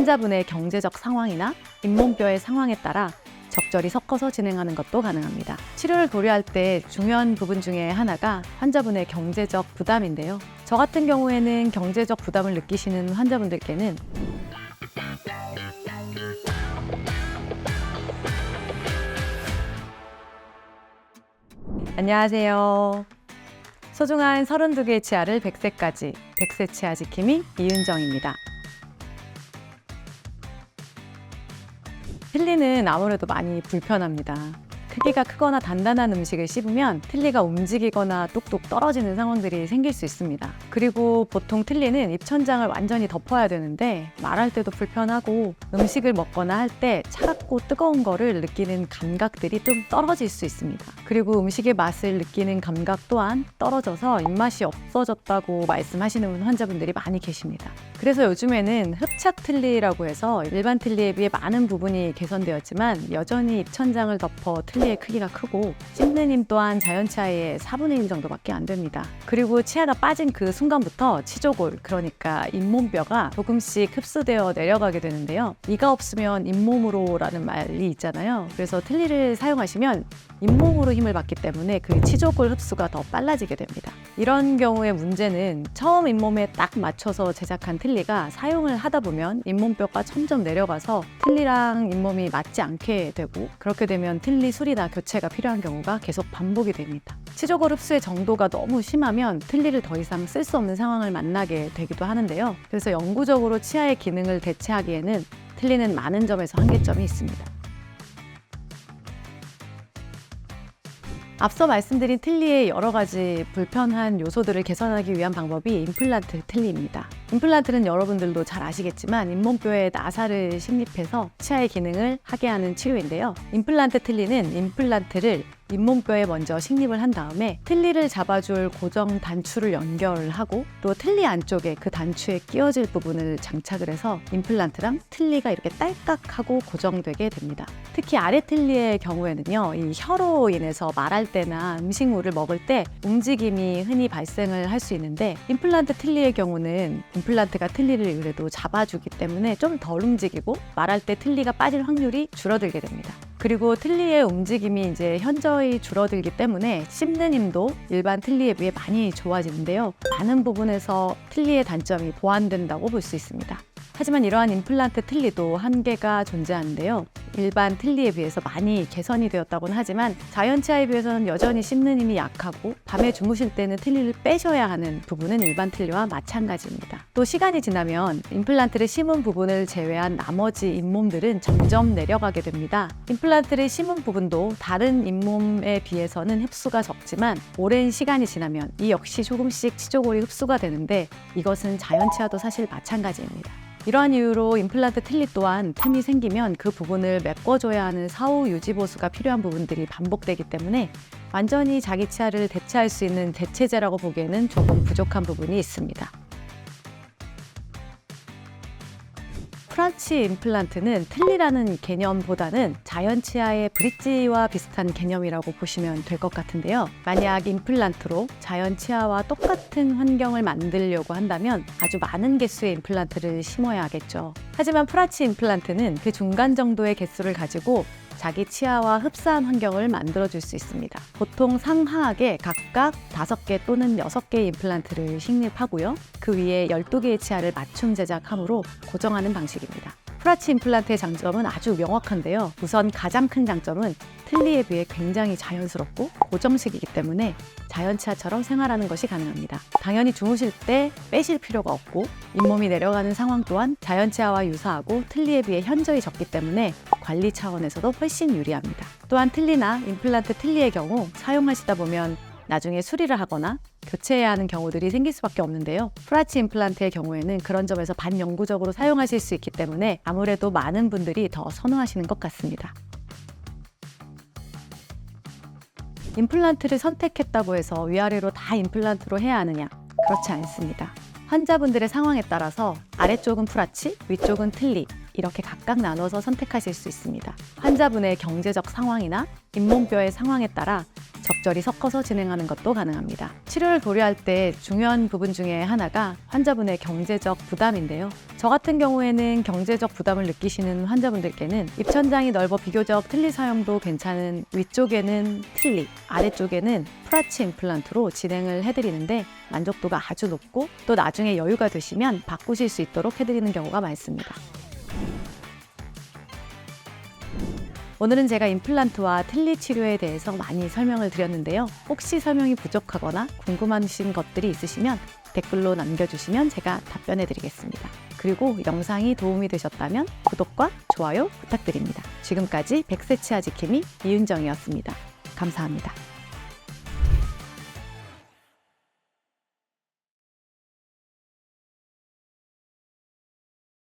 환자분의 경제적 상황이나 잇몸뼈의 상황에 따라 적절히 섞어서 진행하는 것도 가능합니다. 치료를 고려할 때 중요한 부분 중에 하나가 환자분의 경제적 부담인데요. 저 같은 경우에는 경제적 부담을 느끼시는 환자분들께는 안녕하세요. 소중한 32개의 치아를 100세까지 100세 치아 지킴이 이은정입니다. 틀니는 아무래도 많이 불편합니다. 크기가 크거나 단단한 음식을 씹으면 틀니가 움직이거나 뚝뚝 떨어지는 상황들이 생길 수 있습니다. 그리고 보통 틀니는 입천장을 완전히 덮어야 되는데 말할 때도 불편하고 음식을 먹거나 할 때 차갑고 뜨거운 거를 느끼는 감각들이 좀 떨어질 수 있습니다. 그리고 음식의 맛을 느끼는 감각 또한 떨어져서 입맛이 없어졌다고 말씀하시는 환자분들이 많이 계십니다. 그래서 요즘에는 흡착 틀니라고 해서 일반 틀니에 비해 많은 부분이 개선되었지만 여전히 입천장을 덮어 틀니의 크기가 크고 씹는 힘 또한 자연 치아의 4분의 1 정도밖에 안 됩니다. 그리고 치아가 빠진 그 순간부터 치조골, 그러니까 잇몸뼈가 조금씩 흡수되어 내려가게 되는데요. 이가 없으면 잇몸으로라는 말이 있잖아요. 그래서 틀니를 사용하시면 잇몸으로 힘을 받기 때문에 그 치조골 흡수가 더 빨라지게 됩니다. 이런 경우의 문제는 처음 잇몸에 딱 맞춰서 제작한 틀니가 사용을 하다 보면 잇몸뼈가 점점 내려가서 틀니랑 잇몸이 맞지 않게 되고, 그렇게 되면 틀니 수리나 교체가 필요한 경우가 계속 반복이 됩니다. 치조골 흡수의 정도가 너무 심하면 틀니를 더 이상 쓸 수 없는 상황을 만나게 되기도 하는데요. 그래서 영구적으로 치아의 기능을 대체하기에는 틀니는 많은 점에서 한계점이 있습니다. 앞서 말씀드린 틀니의 여러 가지 불편한 요소들을 개선하기 위한 방법이 임플란트 틀니입니다. 임플란트는 여러분들도 잘 아시겠지만 잇몸뼈에 나사를 식립해서 치아의 기능을 하게 하는 치료인데요. 임플란트 틀니는 임플란트를 잇몸뼈에 먼저 식립을 한 다음에 틀니를 잡아줄 고정 단추를 연결하고 또 틀니 안쪽에 그 단추에 끼워질 부분을 장착을 해서 임플란트랑 틀니가 이렇게 딸깍하고 고정되게 됩니다. 특히 아래 틀니의 경우에는요, 이 혀로 인해서 말할 때나 음식물을 먹을 때 움직임이 흔히 발생을 할 수 있는데 임플란트 틀니의 경우는 임플란트가 틀니를 그래도 잡아주기 때문에 좀 덜 움직이고 말할 때 틀니가 빠질 확률이 줄어들게 됩니다. 그리고 틀니의 움직임이 이제 현저히 줄어들기 때문에 씹는 힘도 일반 틀니에 비해 많이 좋아지는데요. 많은 부분에서 틀니의 단점이 보완된다고 볼 수 있습니다. 하지만 이러한 임플란트 틀니도 한계가 존재하는데요. 일반 틀니에 비해서 많이 개선이 되었다고는 하지만 자연 치아에 비해서는 여전히 씹는 힘이 약하고 밤에 주무실 때는 틀니를 빼셔야 하는 부분은 일반 틀니와 마찬가지입니다. 또 시간이 지나면 임플란트를 심은 부분을 제외한 나머지 잇몸들은 점점 내려가게 됩니다. 임플란트를 심은 부분도 다른 잇몸에 비해서는 흡수가 적지만 오랜 시간이 지나면 이 역시 조금씩 치조골이 흡수가 되는데 이것은 자연 치아도 사실 마찬가지입니다. 이러한 이유로 임플란트 틀니 또한 틈이 생기면 그 부분을 메꿔줘야 하는 사후 유지 보수가 필요한 부분들이 반복되기 때문에 완전히 자기 치아를 대체할 수 있는 대체제라고 보기에는 조금 부족한 부분이 있습니다. 프란치 임플란트는 틀니라는 개념보다는 자연 치아의 브릿지와 비슷한 개념이라고 보시면 될 것 같은데요. 만약 임플란트로 자연 치아와 똑같은 환경을 만들려고 한다면 아주 많은 개수의 임플란트를 심어야 하겠죠. 하지만 프란치 임플란트는 그 중간 정도의 개수를 가지고 자기 치아와 흡사한 환경을 만들어줄 수 있습니다. 보통 상하하게 각각 5개 또는 6개의 임플란트를 식립하고요. 그 위에 12개의 치아를 맞춤 제작함으로 고정하는 방식입니다. 프란치 임플란트의 장점은 아주 명확한데요. 우선 가장 큰 장점은 틀니에 비해 굉장히 자연스럽고 고정식이기 때문에 자연 치아처럼 생활하는 것이 가능합니다. 당연히 주무실 때 빼실 필요가 없고 잇몸이 내려가는 상황 또한 자연 치아와 유사하고 틀니에 비해 현저히 적기 때문에 관리 차원에서도 훨씬 유리합니다. 또한 틀니나 임플란트 틀니의 경우 사용하시다 보면 나중에 수리를 하거나 교체해야 하는 경우들이 생길 수밖에 없는데요. 프란치 임플란트의 경우에는 그런 점에서 반영구적으로 사용하실 수 있기 때문에 아무래도 많은 분들이 더 선호하시는 것 같습니다. 임플란트를 선택했다고 해서 위아래로 다 임플란트로 해야 하느냐? 그렇지 않습니다. 환자분들의 상황에 따라서 아래쪽은 프란치, 위쪽은 틀니 이렇게 각각 나눠서 선택하실 수 있습니다. 환자분의 경제적 상황이나 잇몸뼈의 상황에 따라 적절히 섞어서 진행하는 것도 가능합니다. 치료를 고려할 때 중요한 부분 중에 하나가 환자분의 경제적 부담인데요. 저 같은 경우에는 경제적 부담을 느끼시는 환자분들께는 입천장이 넓어 비교적 틀니 사용도 괜찮은 위쪽에는 틀니, 아래쪽에는 프라치 임플란트로 진행을 해드리는데 만족도가 아주 높고 또 나중에 여유가 되시면 바꾸실 수 있도록 해드리는 경우가 많습니다. 오늘은 제가 임플란트와 틀니 치료에 대해서 많이 설명을 드렸는데요. 혹시 설명이 부족하거나 궁금하신 것들이 있으시면 댓글로 남겨주시면 제가 답변해 드리겠습니다. 그리고 영상이 도움이 되셨다면 구독과 좋아요 부탁드립니다. 지금까지 백세 치아 지킴이 이윤정이었습니다. 감사합니다.